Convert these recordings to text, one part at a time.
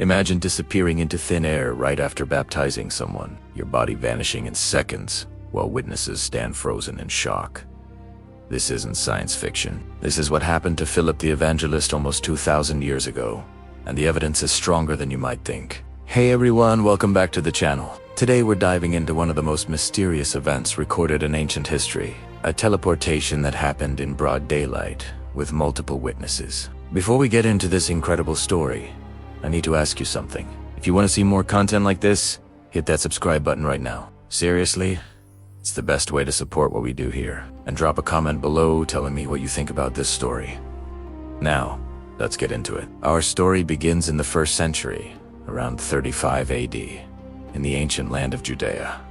Imagine disappearing into thin air right after baptizing someone, your body vanishing in seconds, while witnesses stand frozen in shock. This isn't science fiction. This is what happened to Philip the Evangelist almost 2,000 years ago, and the evidence is stronger than you might think. Hey everyone, welcome back to the channel. Today we're diving into one of the most mysterious events recorded in ancient history, a teleportation that happened in broad daylight, with multiple witnesses. Before we get into this incredible story, I need to ask you something. If you want to see more content like this, hit that subscribe button right now. Seriously, it's the best way to support what we do here. And drop a comment below telling me what you think about this story. Now, let's get into it. Our story begins in the 1st century, around 35 AD, in the ancient land of Judea.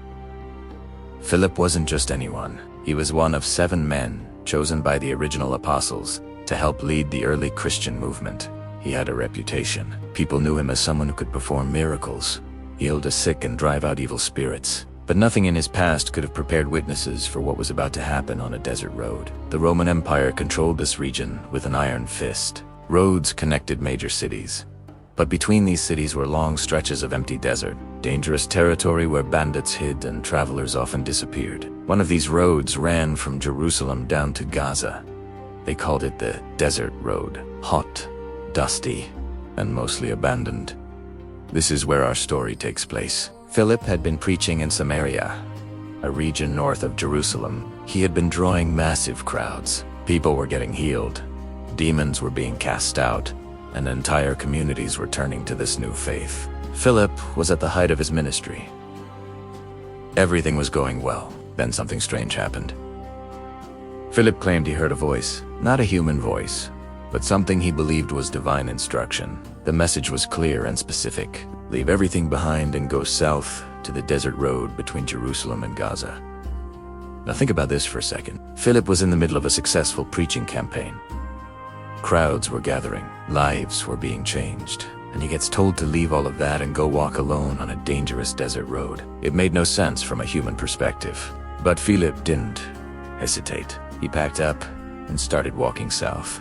Philip wasn't just anyone. He was one of 7 men chosen by the original apostles to help lead the early Christian movement. He had a reputation. People knew him as someone who could perform miracles, heal the sick and drive out evil spirits. But nothing in his past could have prepared witnesses for what was about to happen on a desert road. The Roman Empire controlled this region with an iron fist. Roads connected major cities. But between these cities were long stretches of empty desert, dangerous territory where bandits hid and travelers often disappeared. One of these roads ran from Jerusalem down to Gaza. They called it the Desert Road. Hot, dusty, and mostly abandoned. This is where our story takes place. Philip had been preaching in Samaria, a region north of Jerusalem. He had been drawing massive crowds. People were getting healed, demons were being cast out, and entire communities were turning to this new faith. Philip was at the height of his ministry. Everything was going well. Then something strange happened. Philip claimed he heard a voice, not a human voice, but something he believed was divine instruction. The message was clear and specific. Leave everything behind and go south to the desert road between Jerusalem and Gaza. Now think about this for a second. Philip was in the middle of a successful preaching campaign. Crowds were gathering, lives were being changed, and he gets told to leave all of that and go walk alone on a dangerous desert road. It made no sense from a human perspective. But Philip didn't hesitate. He packed up and started walking south.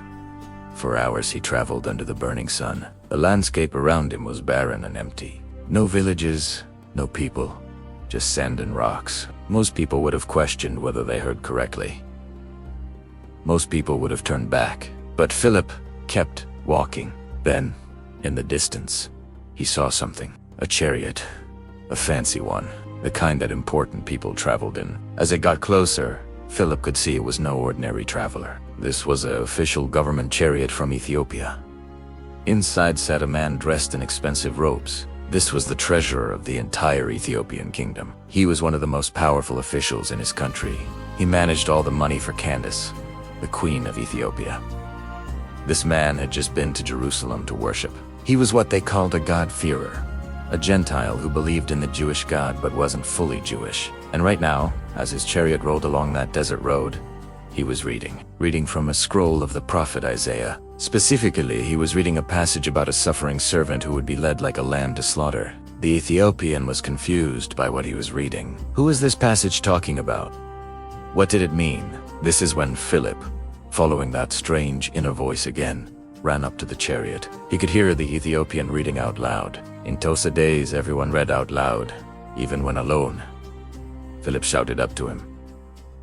For hours he traveled under the burning sun. The landscape around him was barren and empty. No villages, no people, just sand and rocks. Most people would have questioned whether they heard correctly. Most people would have turned back. But Philip kept walking. Then, in the distance, he saw something. A chariot. A fancy one. The kind that important people traveled in. As it got closer, Philip could see it was no ordinary traveler. This was an official government chariot from Ethiopia. Inside sat a man dressed in expensive robes. This was the treasurer of the entire Ethiopian kingdom. He was one of the most powerful officials in his country. He managed all the money for Candace, the queen of Ethiopia. This man had just been to Jerusalem to worship. He was what they called a God-fearer, a Gentile who believed in the Jewish God but wasn't fully Jewish. And right now, as his chariot rolled along that desert road, he was reading from a scroll of the prophet Isaiah. Specifically, he was reading a passage about a suffering servant who would be led like a lamb to slaughter. The Ethiopian was confused by what he was reading. Who is this passage talking about? What did it mean? This is when Philip, following that strange inner voice again, ran up to the chariot. He could hear the Ethiopian reading out loud. In Tosa days, everyone read out loud, even when alone. Philip shouted up to him,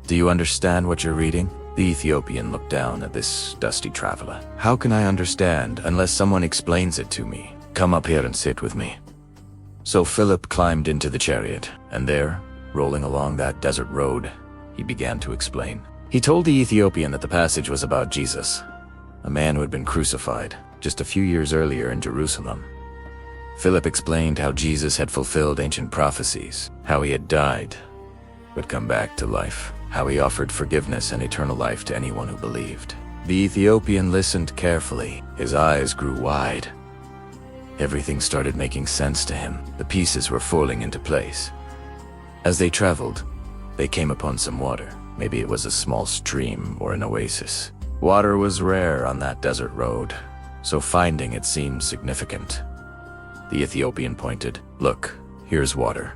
"Do you understand what you're reading?" The Ethiopian looked down at this dusty traveler. "How can I understand unless someone explains it to me? Come up here and sit with me." So Philip climbed into the chariot, and there, rolling along that desert road, he began to explain. He told the Ethiopian that the passage was about Jesus, a man who had been crucified just a few years earlier in Jerusalem. Philip explained how Jesus had fulfilled ancient prophecies, how he had died, but come back to life, how he offered forgiveness and eternal life to anyone who believed. The Ethiopian listened carefully. His eyes grew wide. Everything started making sense to him. The pieces were falling into place. As they traveled, they came upon some water. Maybe it was a small stream or an oasis. Water was rare on that desert road, so finding it seemed significant. The Ethiopian pointed. "Look, here's water.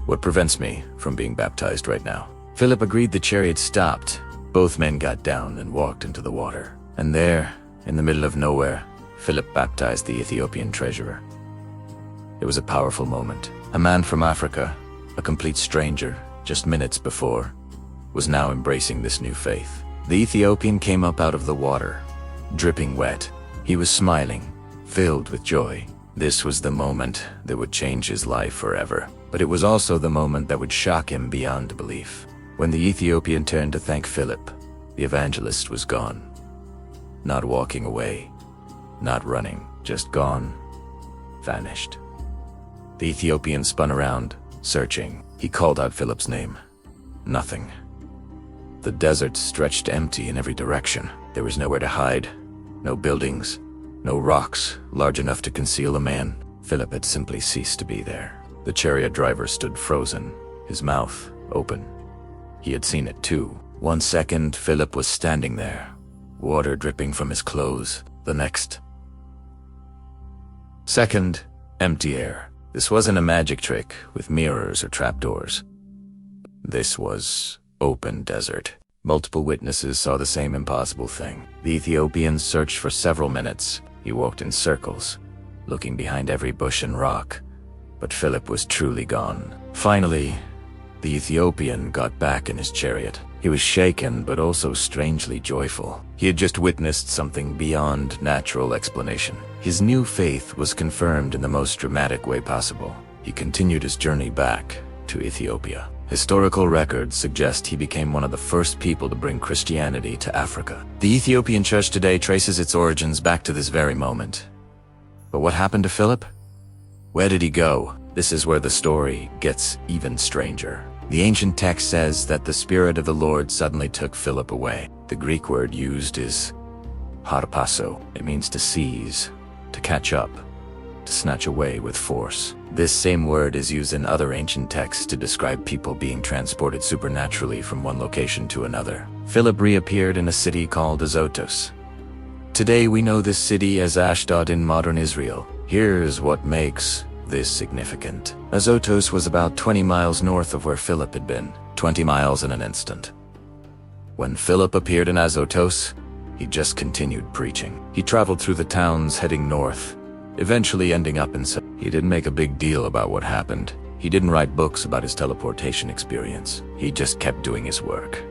What prevents me from being baptized right now?" Philip agreed. The chariot stopped. Both men got down and walked into the water. And there, in the middle of nowhere, Philip baptized the Ethiopian treasurer. It was a powerful moment. A man from Africa, a complete stranger, just minutes before, was now embracing this new faith. The Ethiopian came up out of the water, dripping wet. He was smiling, filled with joy. This was the moment that would change his life forever. But it was also the moment that would shock him beyond belief. When the Ethiopian turned to thank Philip, the evangelist was gone. Not walking away, not running, just gone, vanished. The Ethiopian spun around, searching. He called out Philip's name. Nothing. The desert stretched empty in every direction. There was nowhere to hide, no buildings, no rocks large enough to conceal a man. Philip had simply ceased to be there. The chariot driver stood frozen, his mouth open. He had seen it too. 1 second, Philip was standing there, water dripping from his clothes. The next second, empty air. This wasn't a magic trick with mirrors or trapdoors. This was open desert. Multiple witnesses saw the same impossible thing. The Ethiopian searched for several minutes. He walked in circles, looking behind every bush and rock. But Philip was truly gone. Finally, the Ethiopian got back in his chariot. He was shaken, but also strangely joyful. He had just witnessed something beyond natural explanation. His new faith was confirmed in the most dramatic way possible. He continued his journey back to Ethiopia. Historical records suggest he became one of the first people to bring Christianity to Africa. The Ethiopian church today traces its origins back to this very moment. But what happened to Philip? Where did he go? This is where the story gets even stranger. The ancient text says that the Spirit of the Lord suddenly took Philip away. The Greek word used is harpazo. It means to seize, to catch up, to snatch away with force. This same word is used in other ancient texts to describe people being transported supernaturally from one location to another. Philip reappeared in a city called Azotus. Today we know this city as Ashdod in modern Israel. Here's what makes this significant. Azotus was about 20 miles north of where Philip had been. 20 miles in an instant. When Philip appeared in Azotus, he just continued preaching. He traveled through the towns heading north, eventually ending up in... He didn't make a big deal about what happened. He didn't write books about his teleportation experience. He just kept doing his work.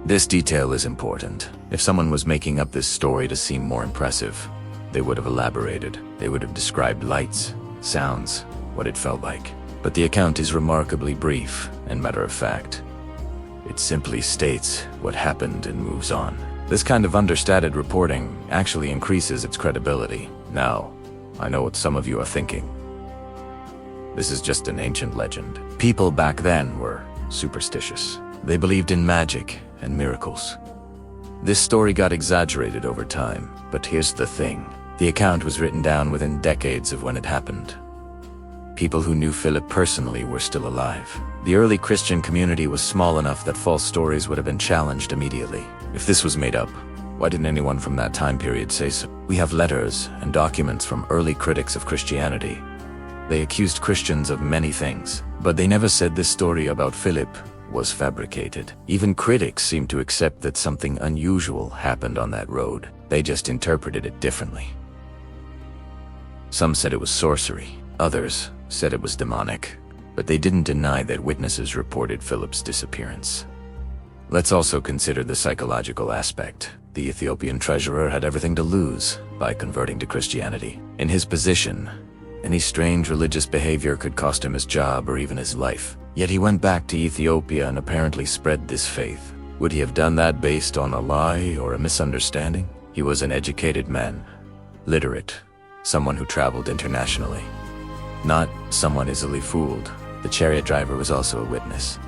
This detail is important. If someone was making up this story to seem more impressive, they would have elaborated. They would have described lights, sounds, what it felt like. But the account is remarkably brief and matter-of-fact. It simply states what happened and moves on. This kind of understated reporting actually increases its credibility. Now, I know what some of you are thinking. This is just an ancient legend. People back then were superstitious. They believed in magic and miracles. This story got exaggerated over time, but here's the thing. The account was written down within decades of when it happened. People who knew Philip personally were still alive. The early Christian community was small enough that false stories would have been challenged immediately. If this was made up, why didn't anyone from that time period say so? We have letters and documents from early critics of Christianity. They accused Christians of many things, but they never said this story about Philip was fabricated. Even critics seemed to accept that something unusual happened on that road. They just interpreted it differently. Some said it was sorcery. Others said it was demonic. But they didn't deny that witnesses reported Philip's disappearance. Let's also consider the psychological aspect. The Ethiopian treasurer had everything to lose by converting to Christianity. In his position, any strange religious behavior could cost him his job or even his life. Yet he went back to Ethiopia and apparently spread this faith. Would he have done that based on a lie or a misunderstanding? He was an educated man, literate, someone who traveled internationally. Not someone easily fooled. The chariot driver was also a witness.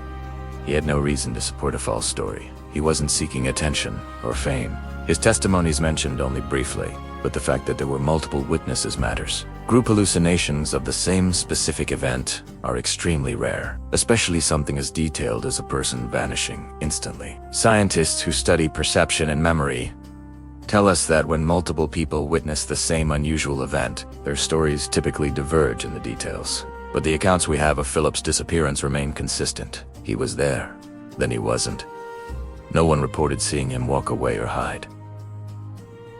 He had no reason to support a false story. He wasn't seeking attention or fame. His testimony is mentioned only briefly, but the fact that there were multiple witnesses matters. Group hallucinations of the same specific event are extremely rare, especially something as detailed as a person vanishing instantly. Scientists who study perception and memory tell us that when multiple people witness the same unusual event, their stories typically diverge in the details. But the accounts we have of Philip's disappearance remain consistent. He was there, then he wasn't. No one reported seeing him walk away or hide.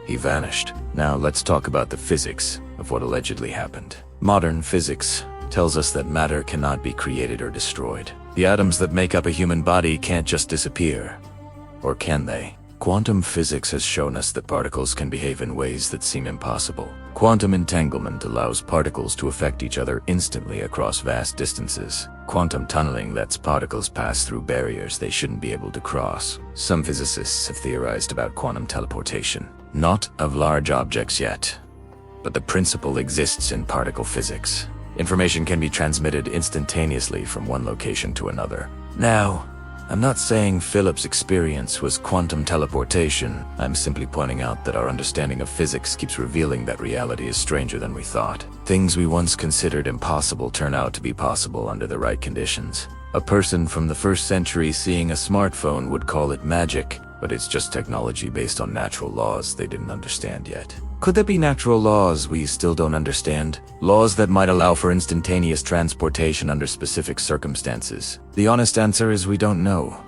he vanished. Now let's talk about the physics of what allegedly happened. Modern physics tells us that matter cannot be created or destroyed. The atoms that make up a human body can't just disappear. Or can they? Quantum physics has shown us that particles can behave in ways that seem impossible. Quantum entanglement allows particles to affect each other instantly across vast distances. Quantum tunneling lets particles pass through barriers they shouldn't be able to cross. Some physicists have theorized about quantum teleportation. Not of large objects yet, but the principle exists in particle physics. Information can be transmitted instantaneously from one location to another. Now, I'm not saying Philip's experience was quantum teleportation. I'm simply pointing out that our understanding of physics keeps revealing that reality is stranger than we thought. Things we once considered impossible turn out to be possible under the right conditions. A person from the 1st century seeing a smartphone would call it magic, but it's just technology based on natural laws they didn't understand yet. Could there be natural laws we still don't understand? Laws that might allow for instantaneous transportation under specific circumstances? The honest answer is we don't know.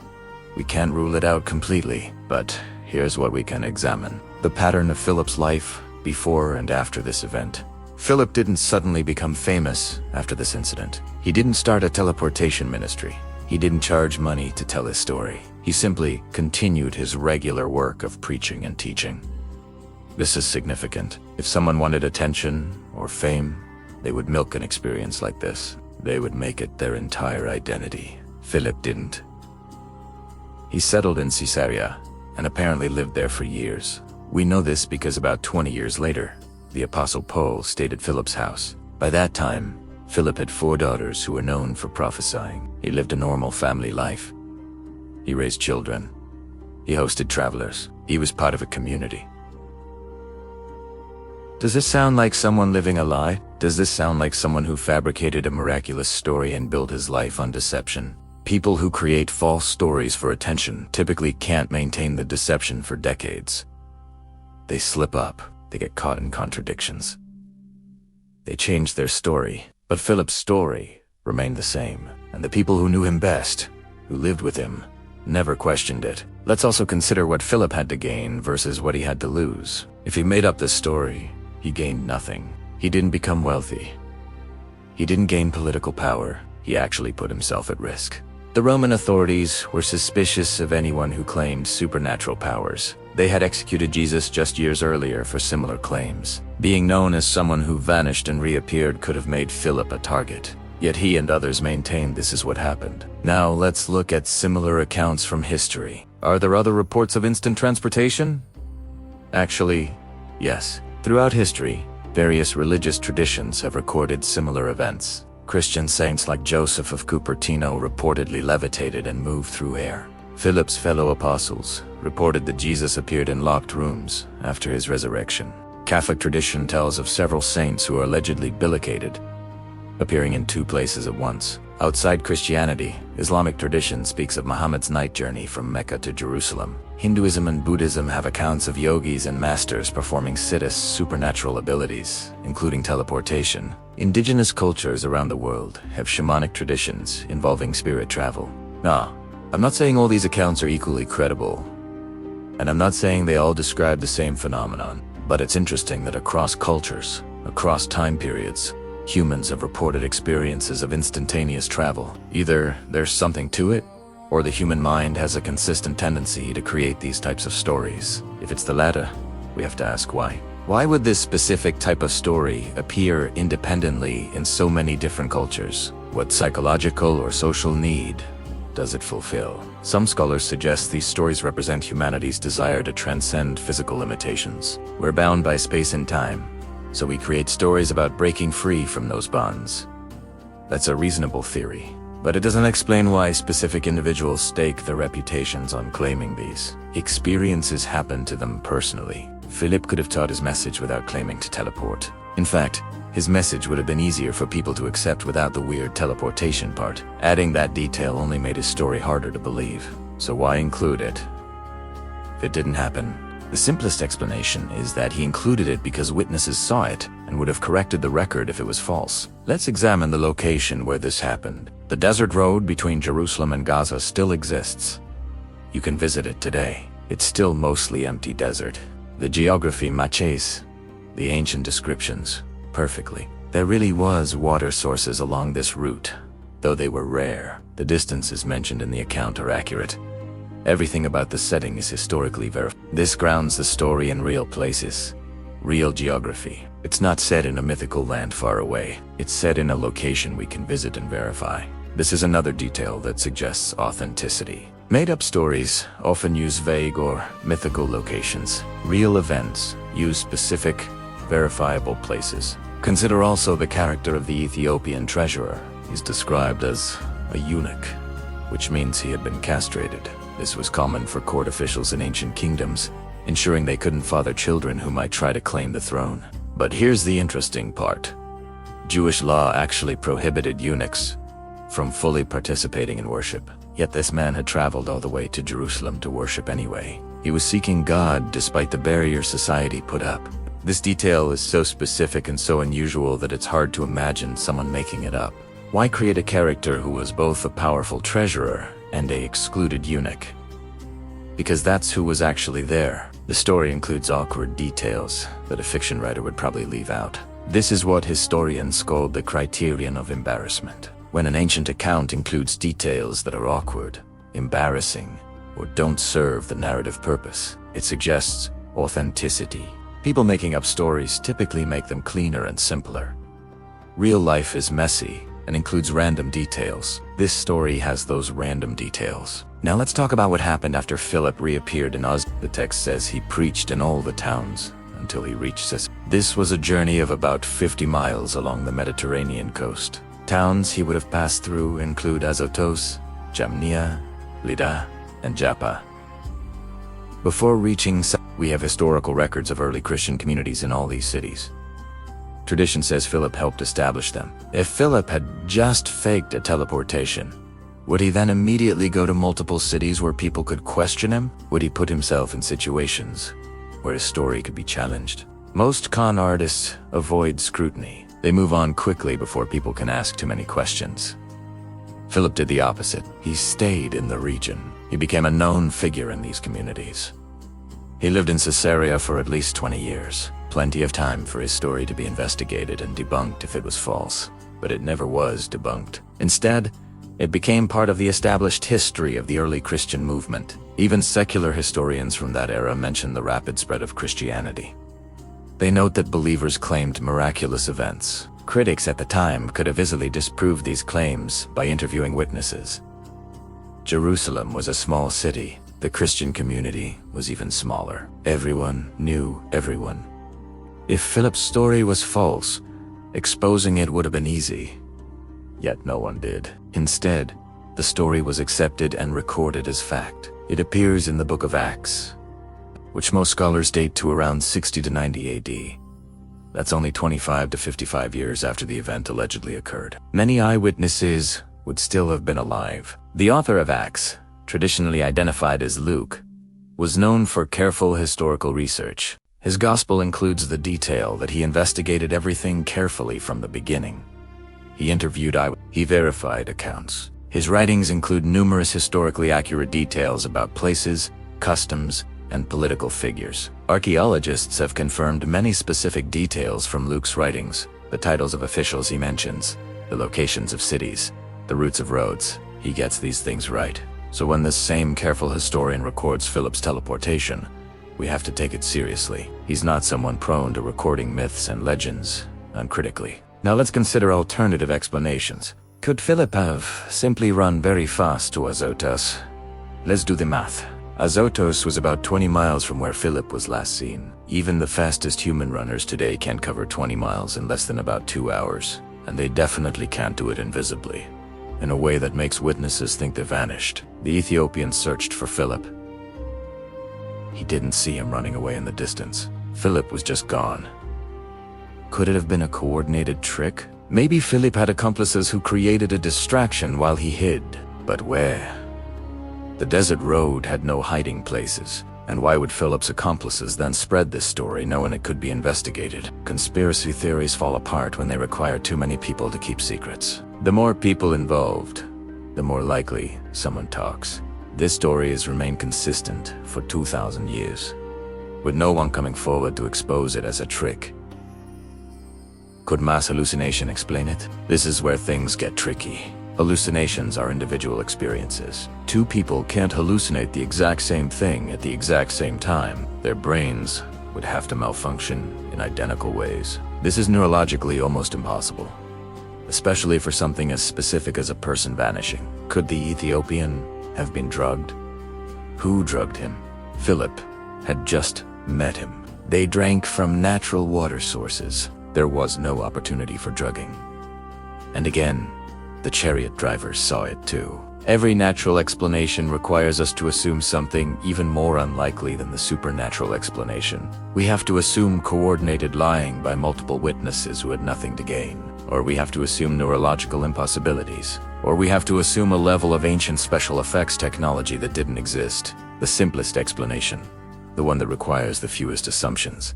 We can't rule it out completely, but here's what we can examine. The pattern of Philip's life before and after this event. Philip didn't suddenly become famous after this incident. He didn't start a teleportation ministry. He didn't charge money to tell his story. He simply continued his regular work of preaching and teaching. This is significant. If someone wanted attention or fame, they would milk an experience like this. They would make it their entire identity. Philip didn't. He settled in Caesarea and apparently lived there for years. We know this because about 20 years later, the Apostle Paul stayed at Philip's house. By that time, Philip had 4 daughters who were known for prophesying. He lived a normal family life. He raised children. He hosted travelers. He was part of a community. Does this sound like someone living a lie? Does this sound like someone who fabricated a miraculous story and built his life on deception? People who create false stories for attention typically can't maintain the deception for decades. They slip up. They get caught in contradictions. They change their story, but Philip's story remained the same, and the people who knew him best, who lived with him, never questioned it. Let's also consider what Philip had to gain versus what he had to lose. If he made up this story, he gained nothing. He didn't become wealthy. He didn't gain political power. He actually put himself at risk. The Roman authorities were suspicious of anyone who claimed supernatural powers. They had executed Jesus just years earlier for similar claims. Being known as someone who vanished and reappeared could have made Philip a target. Yet he and others maintained this is what happened. Now let's look at similar accounts from history. Are there other reports of instant transportation? Actually, yes. Throughout history, various religious traditions have recorded similar events. Christian saints like Joseph of Cupertino reportedly levitated and moved through air. Philip's fellow apostles reported that Jesus appeared in locked rooms after his resurrection. Catholic tradition tells of several saints who are allegedly bifurcated, appearing in 2 places at once. Outside Christianity, Islamic tradition speaks of Muhammad's night journey from Mecca to Jerusalem. Hinduism and Buddhism have accounts of yogis and masters performing siddhis supernatural abilities, including teleportation. Indigenous cultures around the world have shamanic traditions involving spirit travel. I'm not saying all these accounts are equally credible, and I'm not saying they all describe the same phenomenon, but it's interesting that across cultures, across time periods, humans have reported experiences of instantaneous travel. Either there's something to it, or the human mind has a consistent tendency to create these types of stories. If it's the latter, we have to ask why. Why would this specific type of story appear independently in so many different cultures? What psychological or social need does it fulfill? Some scholars suggest these stories represent humanity's desire to transcend physical limitations. We're bound by space and time, so we create stories about breaking free from those bonds. That's a reasonable theory, but it doesn't explain why specific individuals stake their reputations on claiming these. Experiences happen to them personally. Philip could have taught his message without claiming to teleport. In fact, his message would have been easier for people to accept without the weird teleportation part. Adding that detail only made his story harder to believe. So why include it if it didn't happen? The simplest explanation is that he included it because witnesses saw it and would have corrected the record if it was false. Let's examine the location where this happened. The desert road between Jerusalem and Gaza still exists. You can visit it today. It's still mostly empty desert. The geography matches the ancient descriptions perfectly. There really was water sources along this route, though they were rare. The distances mentioned in the account are accurate. Everything about the setting is historically verified. This grounds the story in real places, real geography. It's not set in a mythical land far away. It's set in a location we can visit and verify. This is another detail that suggests authenticity. Made-up stories often use vague or mythical locations. Real events use specific, verifiable places. Consider also the character of the Ethiopian treasurer. He's described as a eunuch, which means he had been castrated. This was common for court officials in ancient kingdoms, ensuring they couldn't father children who might try to claim the throne. But here's the interesting part. Jewish law actually prohibited eunuchs from fully participating in worship. Yet this man had traveled all the way to Jerusalem to worship anyway. He was seeking God despite the barrier society put up. This detail is so specific and so unusual that it's hard to imagine someone making it up. Why create a character who was both a powerful treasurer and an excluded eunuch? Because that's who was actually there. The story includes awkward details that a fiction writer would probably leave out. This is what historians call the criterion of embarrassment. When an ancient account includes details that are awkward, embarrassing, or don't serve the narrative purpose, it suggests authenticity. People making up stories typically make them cleaner and simpler. Real life is messy and includes random details. This story has those random details. Now let's talk about what happened after Philip reappeared in Oz. The text says he preached in all the towns until he reached Cis. This was a journey of about 50 miles along the Mediterranean coast. Towns he would have passed through include Azotos, Jamnia, Lydda, and Joppa. Before reaching Cis, we have historical records of early Christian communities in all these cities. Tradition says Philip helped establish them. If Philip had just faked a teleportation, would he then immediately go to multiple cities where people could question him? Would he put himself in situations where his story could be challenged? Most con artists avoid scrutiny. They move on quickly before people can ask too many questions. Philip did the opposite. He stayed in the region. He became a known figure in these communities. He lived in Caesarea for at least 20 years. Plenty of time for his story to be investigated and debunked if it was false. But it never was debunked. Instead, it became part of the established history of the early Christian movement. Even secular historians from that era mention the rapid spread of Christianity. They note that believers claimed miraculous events. Critics at the time could have easily disproved these claims by interviewing witnesses. Jerusalem was a small city. The Christian community was even smaller. Everyone knew everyone. If Philip's story was false, exposing it would have been easy. Yet no one did. Instead, the story was accepted and recorded as fact. It appears in the book of Acts, which most scholars date to around 60 to 90 AD. That's only 25 to 55 years after the event allegedly occurred. Many eyewitnesses would still have been alive. The author of Acts, traditionally identified as Luke, was known for careful historical research. His gospel includes the detail that he investigated everything carefully from the beginning. He interviewed he verified accounts. His writings include numerous historically accurate details about places, customs, and political figures. Archaeologists have confirmed many specific details from Luke's writings: the titles of officials he mentions, the locations of cities, the routes of roads. He gets these things right. So when this same careful historian records Philip's teleportation, we have to take it seriously. He's not someone prone to recording myths and legends uncritically. Now let's consider alternative explanations. Could Philip have simply run very fast to Azotus? Let's do the math. Azotus was about 20 miles from where Philip was last seen. Even the fastest human runners today can't cover 20 miles in less than about 2 hours, and they definitely can't do it invisibly, in a way that makes witnesses think they vanished. The Ethiopians searched for Philip. He didn't see him running away in the distance. Philip was just gone. Could it have been a coordinated trick? Maybe Philip had accomplices who created a distraction while he hid. But where? The desert road had no hiding places. And why would Philip's accomplices then spread this story knowing it could be investigated? Conspiracy theories fall apart when they require too many people to keep secrets. The more people involved, the more likely someone talks. This story has remained consistent for 2,000 years. with no one coming forward to expose it as a trick. Could mass hallucination explain it? This is where things get tricky. Hallucinations are individual experiences. Two people can't hallucinate the exact same thing at the exact same time. Their brains would have to malfunction in identical ways. This is neurologically almost impossible, especially for something as specific as a person vanishing. Could the Ethiopian have been drugged? Who drugged him? Philip had just met him. They drank from natural water sources. There was no opportunity for drugging. And again, the chariot drivers saw it too. Every natural explanation requires us to assume something even more unlikely than the supernatural explanation. We have to assume coordinated lying by multiple witnesses who had nothing to gain. Or we have to assume neurological impossibilities. Or we have to assume a level of ancient special effects technology that didn't exist. The simplest explanation, the one that requires the fewest assumptions,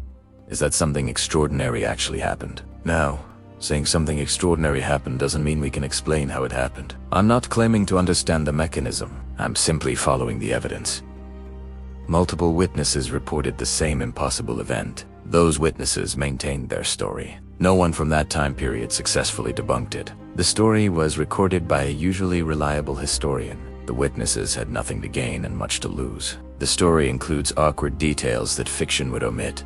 is that something extraordinary actually happened. Now, saying something extraordinary happened doesn't mean we can explain how it happened. I'm not claiming to understand the mechanism. I'm simply following the evidence. Multiple witnesses reported the same impossible event. Those witnesses maintained their story. No one from that time period successfully debunked it. The story was recorded by a usually reliable historian. The witnesses had nothing to gain and much to lose. The story includes awkward details that fiction would omit.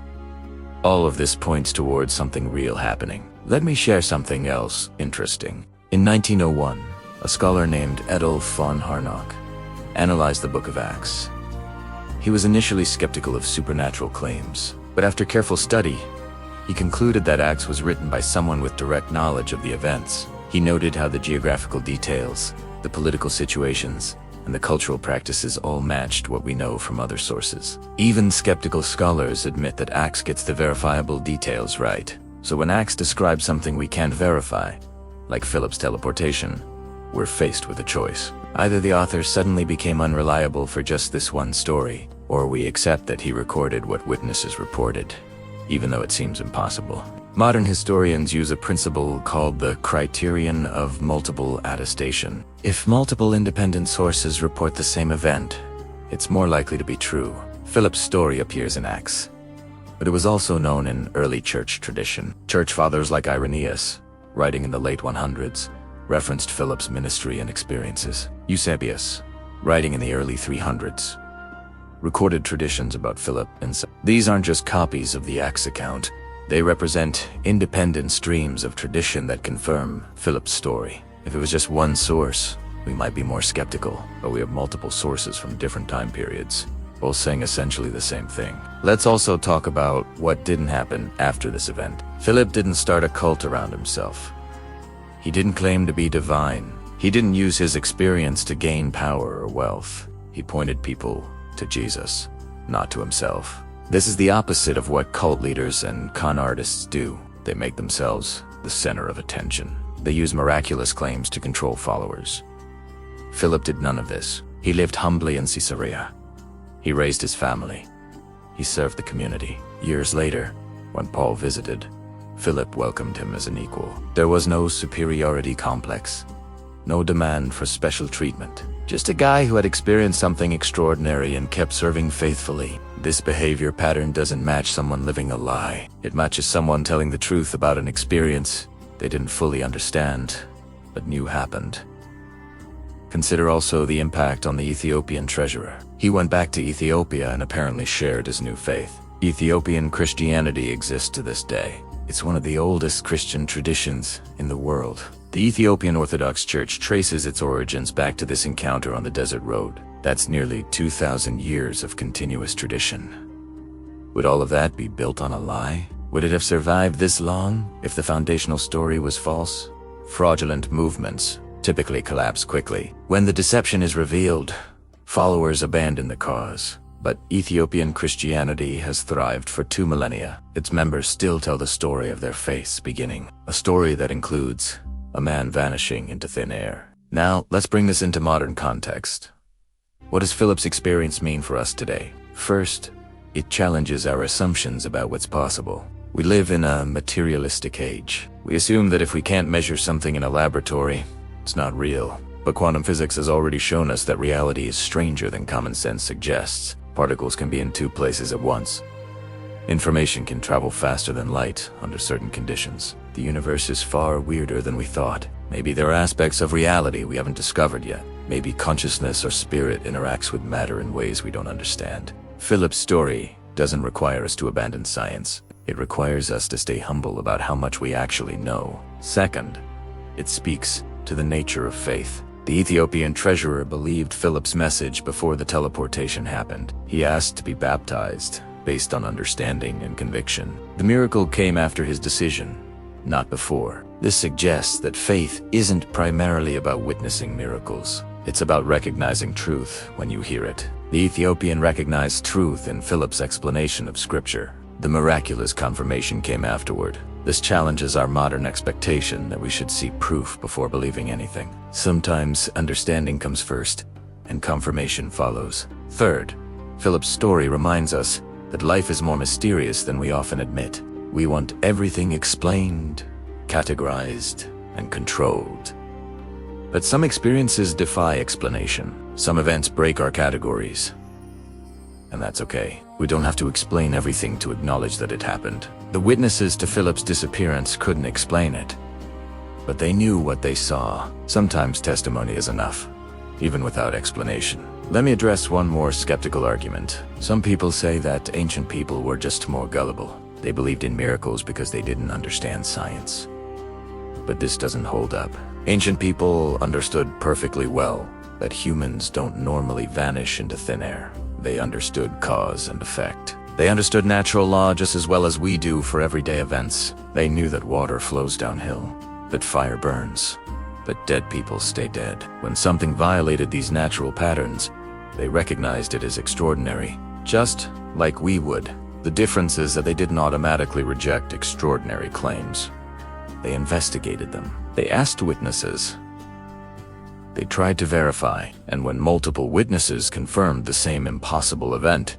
All of this points towards something real happening. Let me share something else interesting. In 1901, a scholar named Adolf von Harnack analyzed the Book of Acts. He was initially skeptical of supernatural claims, but after careful study, he concluded that Acts was written by someone with direct knowledge of the events. He noted how the geographical details, the political situations, and the cultural practices all matched what we know from other sources. Even skeptical scholars admit that Acts gets the verifiable details right. So when Acts describes something we can't verify, like Philip's teleportation, we're faced with a choice. Either the author suddenly became unreliable for just this one story, or we accept that he recorded what witnesses reported, even though it seems impossible. Modern historians use a principle called the criterion of multiple attestation. If multiple independent sources report the same event, it's more likely to be true. Philip's story appears in Acts, but it was also known in early church tradition. Church fathers like Irenaeus, writing in the late 100s, referenced Philip's ministry and experiences. Eusebius, writing in the early 300s, recorded traditions about Philip and these aren't just copies of the Acts account. They represent independent streams of tradition that confirm Philip's story. If it was just one source, we might be more skeptical, but we have multiple sources from different time periods, both saying essentially the same thing. Let's also talk about what didn't happen after this event. Philip didn't start a cult around himself. He didn't claim to be divine. He didn't use his experience to gain power or wealth. He pointed people to Jesus, not to himself. This is the opposite of what cult leaders and con artists do. They make themselves the center of attention. They use miraculous claims to control followers. Philip did none of this. He lived humbly in Caesarea. He raised his family. He served the community. Years later, when Paul visited, Philip welcomed him as an equal. There was no superiority complex, no demand for special treatment. Just a guy who had experienced something extraordinary and kept serving faithfully. This behavior pattern doesn't match someone living a lie. It matches someone telling the truth about an experience they didn't fully understand, but knew happened. Consider also the impact on the Ethiopian treasurer. He went back to Ethiopia and apparently shared his new faith. Ethiopian Christianity exists to this day. It's one of the oldest Christian traditions in the world. The Ethiopian Orthodox Church traces its origins back to this encounter on the desert road. That's nearly 2,000 years of continuous tradition. Would all of that be built on a lie? Would it have survived this long if the foundational story was false? Fraudulent movements typically collapse quickly. When the deception is revealed, followers abandon the cause. But Ethiopian Christianity has thrived for 2 millennia. Its members still tell the story of their faith's beginning, a story that includes a man vanishing into thin air. Now, let's bring this into modern context. What does Philip's experience mean for us today? First, it challenges our assumptions about what's possible. We live in a materialistic age. We assume that if we can't measure something in a laboratory, it's not real. But quantum physics has already shown us that reality is stranger than common sense suggests. Particles can be in 2 places at once. Information can travel faster than light under certain conditions. The universe is far weirder than we thought. Maybe there are aspects of reality we haven't discovered yet. Maybe consciousness or spirit interacts with matter in ways we don't understand. Philip's story doesn't require us to abandon science. It requires us to stay humble about how much we actually know. Second, it speaks to the nature of faith. The Ethiopian treasurer believed Philip's message before the teleportation happened. He asked to be baptized based on understanding and conviction. The miracle came after his decision, not before. This suggests that faith isn't primarily about witnessing miracles. It's about recognizing truth when you hear it. The Ethiopian recognized truth in Philip's explanation of Scripture. The miraculous confirmation came afterward. This challenges our modern expectation that we should see proof before believing anything. Sometimes understanding comes first, and confirmation follows. Third, Philip's story reminds us that life is more mysterious than we often admit. We want everything explained, categorized, and controlled. But some experiences defy explanation. Some events break our categories. And that's okay. We don't have to explain everything to acknowledge that it happened. The witnesses to Philip's disappearance couldn't explain it, but they knew what they saw. Sometimes testimony is enough, even without explanation. Let me address one more skeptical argument. Some people say that ancient people were just more gullible. They believed in miracles because they didn't understand science. But this doesn't hold up. Ancient people understood perfectly well that humans don't normally vanish into thin air. They understood cause and effect. They understood natural law just as well as we do for everyday events. They knew that water flows downhill, that fire burns, but dead people stay dead. When something violated these natural patterns, they recognized it as extraordinary, just like we would. The difference is that they didn't automatically reject extraordinary claims. They investigated them. They asked witnesses. They tried to verify, and when multiple witnesses confirmed the same impossible event,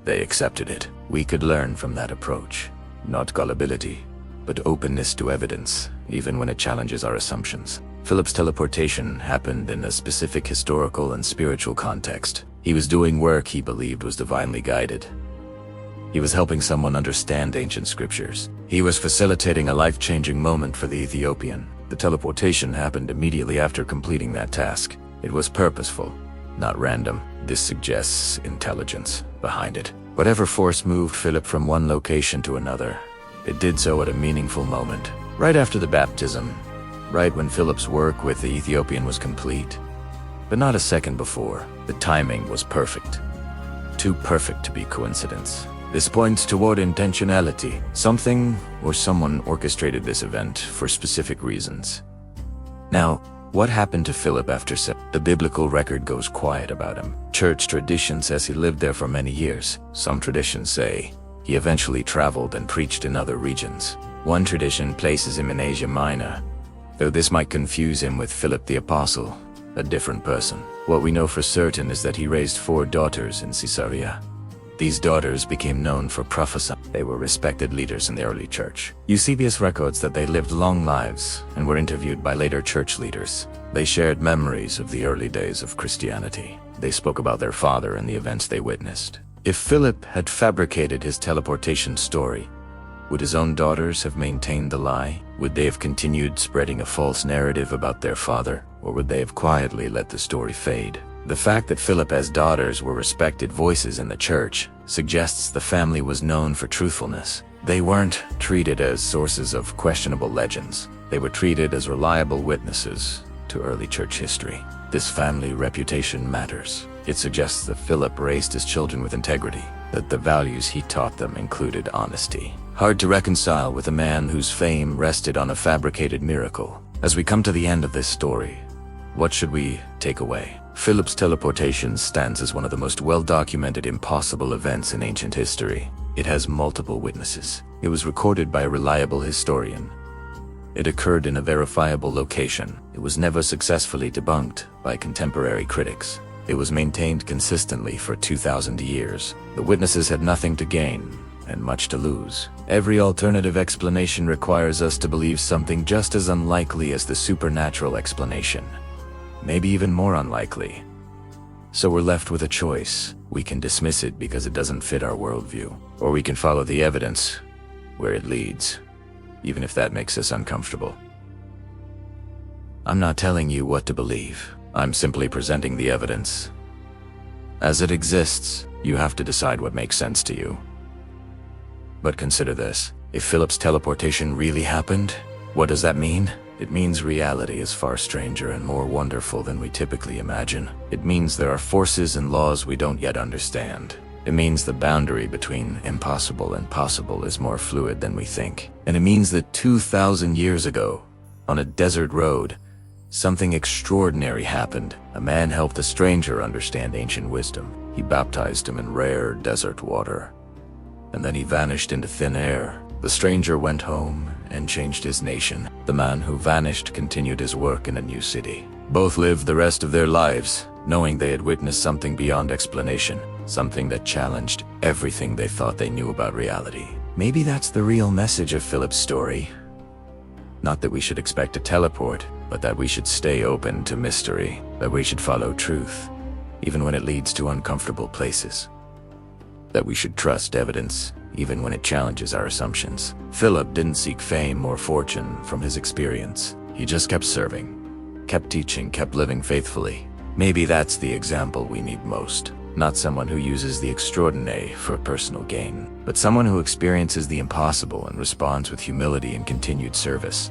they accepted it. We could learn from that approach. Not gullibility, but openness to evidence, even when it challenges our assumptions. Philip's teleportation happened in a specific historical and spiritual context. He was doing work he believed was divinely guided. He was helping someone understand ancient scriptures. He was facilitating a life-changing moment for the Ethiopian. The teleportation happened immediately after completing that task. It was purposeful, not random. This suggests intelligence behind it. Whatever force moved Philip from one location to another, it did so at a meaningful moment. Right after the baptism, right when Philip's work with the Ethiopian was complete. But not a second before. The timing was perfect. Too perfect to be coincidence. This points toward intentionality. Something or someone orchestrated this event for specific reasons. Now, what happened to Philip after the biblical record goes quiet about him? Church tradition says he lived there for many years. Some traditions say he eventually traveled and preached in other regions. One tradition places him in Asia Minor, though this might confuse him with Philip the Apostle, a different person. What we know for certain is that he raised 4 daughters in Caesarea. These daughters became known for prophesying. They were respected leaders in the early church. Eusebius records that they lived long lives and were interviewed by later church leaders. They shared memories of the early days of Christianity. They spoke about their father and the events they witnessed. If Philip had fabricated his teleportation story, would his own daughters have maintained the lie? Would they have continued spreading a false narrative about their father? Or would they have quietly let the story fade? The fact that Philip as daughters were respected voices in the church suggests the family was known for truthfulness. They weren't treated as sources of questionable legends. They were treated as reliable witnesses to early church history. This family reputation matters. It suggests that Philip raised his children with integrity, that the values he taught them included honesty. Hard to reconcile with a man whose fame rested on a fabricated miracle. As we come to the end of this story, what should we take away? Philip's teleportation stands as one of the most well-documented impossible events in ancient history. It has multiple witnesses. It was recorded by a reliable historian. It occurred in a verifiable location. It was never successfully debunked by contemporary critics. It was maintained consistently for 2,000 years. The witnesses had nothing to gain and much to lose. Every alternative explanation requires us to believe something just as unlikely as the supernatural explanation. Maybe even more unlikely. So we're left with a choice. We can dismiss it because it doesn't fit our worldview, or we can follow the evidence where it leads, even if that makes us uncomfortable. I'm not telling you what to believe. I'm simply presenting the evidence. As it exists, you have to decide what makes sense to you. But consider this. If Philip's teleportation really happened, what does that mean? It means reality is far stranger and more wonderful than we typically imagine. It means there are forces and laws we don't yet understand. It means the boundary between impossible and possible is more fluid than we think. And it means that 2,000 years ago, on a desert road, something extraordinary happened. A man helped a stranger understand ancient wisdom. He baptized him in rare desert water. And then he vanished into thin air. The stranger went home and changed his nation. The man who vanished continued his work in a new city. Both lived the rest of their lives, knowing they had witnessed something beyond explanation, something that challenged everything they thought they knew about reality. Maybe that's the real message of Philip's story. Not that we should expect to teleport, but that we should stay open to mystery, that we should follow truth, even when it leads to uncomfortable places. That we should trust evidence, even when it challenges our assumptions. Philip didn't seek fame or fortune from his experience. He just kept serving, kept teaching, kept living faithfully. Maybe that's the example we need most. Not someone who uses the extraordinary for personal gain, but someone who experiences the impossible and responds with humility and continued service.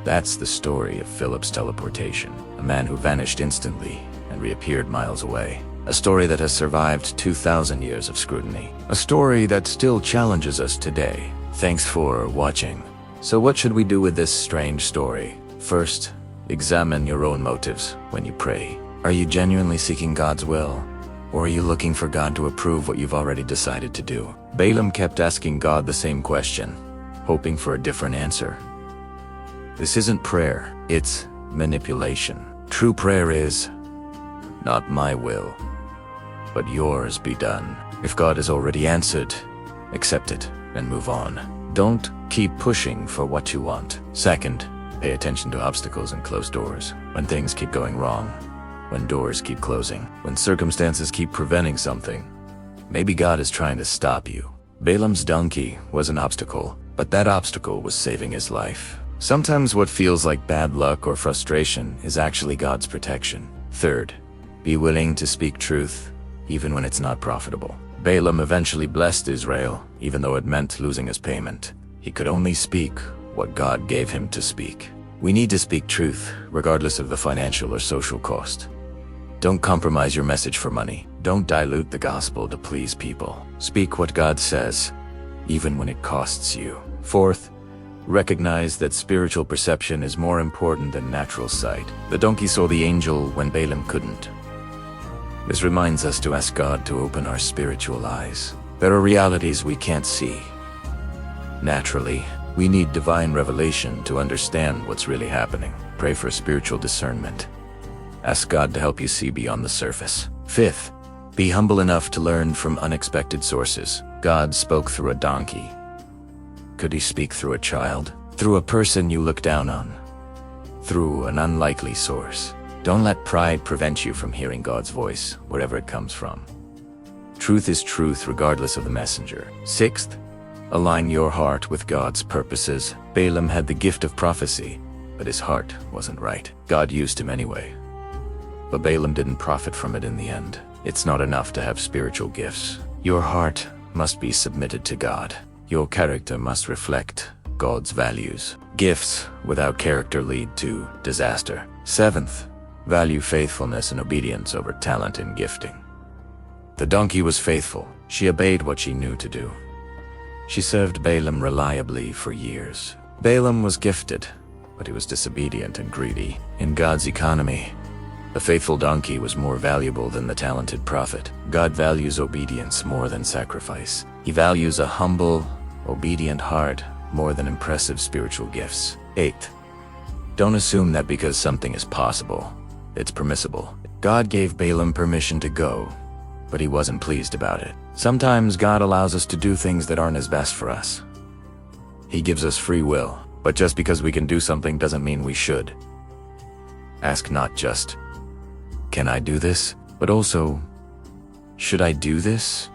That's the story of Philip's teleportation, a man who vanished instantly and reappeared miles away. A story that has survived 2,000 years of scrutiny. A story that still challenges us today. Thanks for watching. So what should we do with this strange story? First, examine your own motives when you pray. Are you genuinely seeking God's will? Or are you looking for God to approve what you've already decided to do? Balaam kept asking God the same question, hoping for a different answer. This isn't prayer, it's manipulation. True prayer is, not my will, but yours be done. If God has already answered, accept it and move on. Don't keep pushing for what you want. Second, pay attention to obstacles and closed doors. When things keep going wrong, when doors keep closing, when circumstances keep preventing something, maybe God is trying to stop you. Balaam's donkey was an obstacle, but that obstacle was saving his life. Sometimes what feels like bad luck or frustration is actually God's protection. Third, be willing to speak truth, even when it's not profitable. Balaam eventually blessed Israel, even though it meant losing his payment. He could only speak what God gave him to speak. We need to speak truth, regardless of the financial or social cost. Don't compromise your message for money. Don't dilute the gospel to please people. Speak what God says, even when it costs you. Fourth, recognize that spiritual perception is more important than natural sight. The donkey saw the angel when Balaam couldn't. This reminds us to ask God to open our spiritual eyes. There are realities we can't see. Naturally, we need divine revelation to understand what's really happening. Pray for spiritual discernment. Ask God to help you see beyond the surface. Fifth, be humble enough to learn from unexpected sources. God spoke through a donkey. Could he speak through a child? Through a person you look down on? Through an unlikely source? Don't let pride prevent you from hearing God's voice, wherever it comes from. Truth is truth regardless of the messenger. Sixth, align your heart with God's purposes. Balaam had the gift of prophecy, but his heart wasn't right. God used him anyway. But Balaam didn't profit from it in the end. It's not enough to have spiritual gifts. Your heart must be submitted to God. Your character must reflect God's values. Gifts without character lead to disaster. Seventh, value faithfulness and obedience over talent and gifting. The donkey was faithful. She obeyed what she knew to do. She served Balaam reliably for years. Balaam was gifted, but he was disobedient and greedy. In God's economy, the faithful donkey was more valuable than the talented prophet. God values obedience more than sacrifice. He values a humble, obedient heart more than impressive spiritual gifts. Eighth, don't assume that because something is possible, it's permissible. God gave Balaam permission to go, but he wasn't pleased about it. Sometimes God allows us to do things that aren't as best for us. He gives us free will, but just because we can do something doesn't mean we should. Ask not just, can I do this? But also, Should I do this?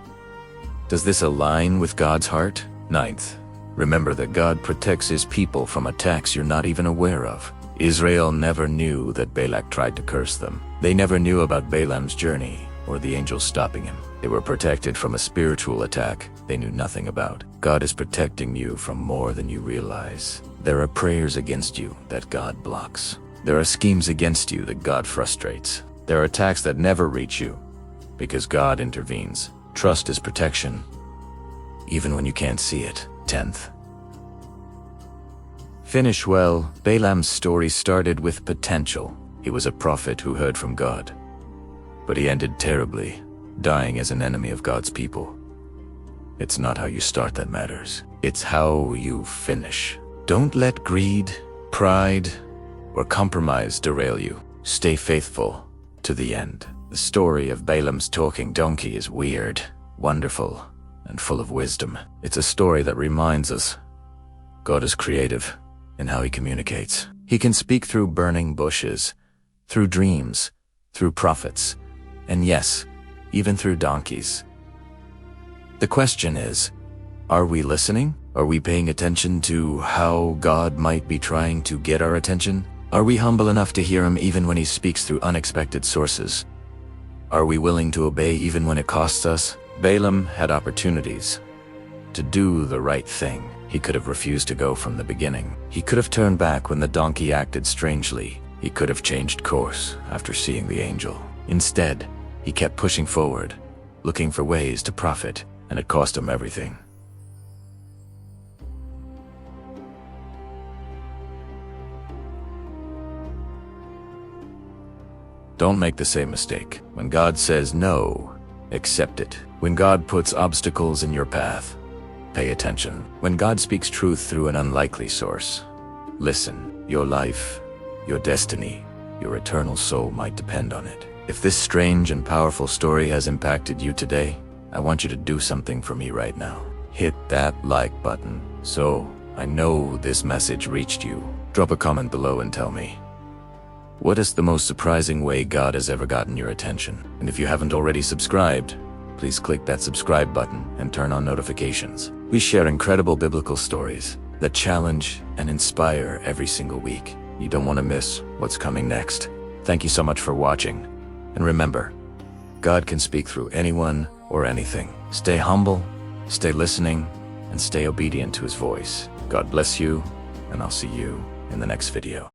Does this align with God's heart? Ninth, remember that God protects his people from attacks you're not even aware of. Israel never knew that Balak tried to curse them. They never knew about Balaam's journey or the angels stopping him. They were protected from a spiritual attack they knew nothing about. God is protecting you from more than you realize. There are prayers against you that God blocks. There are schemes against you that God frustrates. There are attacks that never reach you because God intervenes. Trust his protection, even when you can't see it. 10th. Finish well. Balaam's story started with potential. He was a prophet who heard from God. But he ended terribly, dying as an enemy of God's people. It's not how you start that matters. It's how you finish. Don't let greed, pride, or compromise derail you. Stay faithful to the end. The story of Balaam's talking donkey is weird, wonderful, and full of wisdom. It's a story that reminds us God is creative in how he communicates. He can speak through burning bushes, through dreams, through prophets, and yes, even through donkeys. The question is, are we listening? Are we paying attention to how God might be trying to get our attention? Are we humble enough to hear him even when he speaks through unexpected sources? Are we willing to obey even when it costs us? Balaam had opportunities to do the right thing. He could have refused to go from the beginning. He could have turned back when the donkey acted strangely. He could have changed course after seeing the angel. Instead, he kept pushing forward, looking for ways to profit, and it cost him everything. Don't make the same mistake. When God says no, accept it. When God puts obstacles in your path, pay attention. When God speaks truth through an unlikely source, listen. Your life, your destiny, your eternal soul might depend on it. If this strange and powerful story has impacted you today, I want you to do something for me right now. Hit that like button so I know this message reached you. Drop a comment below and tell me, what is the most surprising way God has ever gotten your attention? And if you haven't already subscribed, please click that subscribe button and turn on notifications. We share incredible biblical stories that challenge and inspire every single week. You don't want to miss what's coming next. Thank you so much for watching. And remember, God can speak through anyone or anything. Stay humble, stay listening, and stay obedient to his voice. God bless you, and I'll see you in the next video.